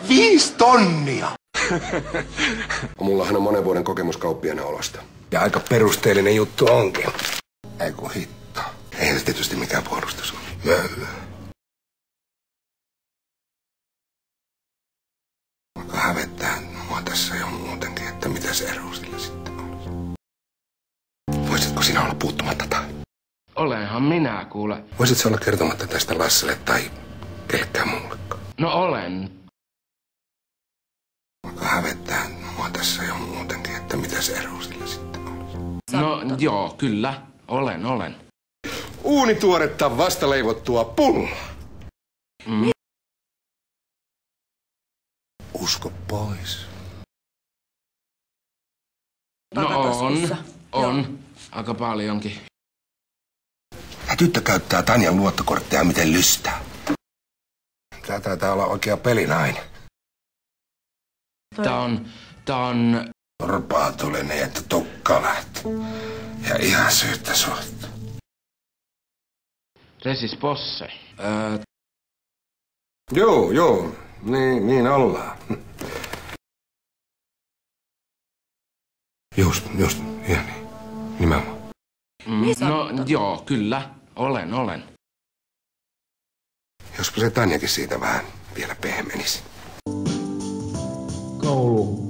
5 tonnia! Mullahan on monen vuoden kokemus kauppiaana olosta. Ja aika perusteellinen juttu onkin. Ei kun hitto. Eihän se tietysti mikään puolustus ole. Möllö. Alkaa hävettää mua tässä jo muutenkin, että mitä se ero sillä sitten olisi. Voisitko sinä olla puuttumatta tähän? Olenhan minä, kuule. Voisitko olla kertomatta tästä Lasselle tai kellekään muullekaan? No olen. Alkaa hävettää mua tässä jo muutenkin, että mitä se ero sillä sitten olisi. No joo, kyllä. Olen. Uunituoretta vastaleivottua pullaa. Usko pois. No on. Aika paljonkin. Tämä tyttö käyttää Tanjan luottokortteja miten lystää. Tää taitaa olla oikea pelinainen. Tää on... Torpaatulinen, että tukka lähti. Ja ihan syyttä suhta. Resis posse. Joo. Niin ollaan. Just, ihan niin. Nimenomaan. No joo, kyllä. Olen. Jospa se Tanjakin siitä vähän vielä pehmenisi. Koulu,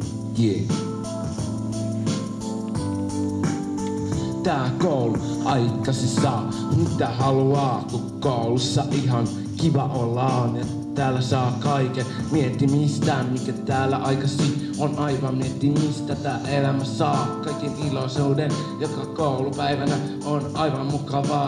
Tää koulu aikasi saa mitä haluaa, kun koulussa ihan kiva ollaan. Ja täällä saa kaiken miettimistä, mikä täällä aikasi on aivan miettimistä. Tää elämä saa kaiken iloisuuden, joka koulupäivänä on aivan mukavaa.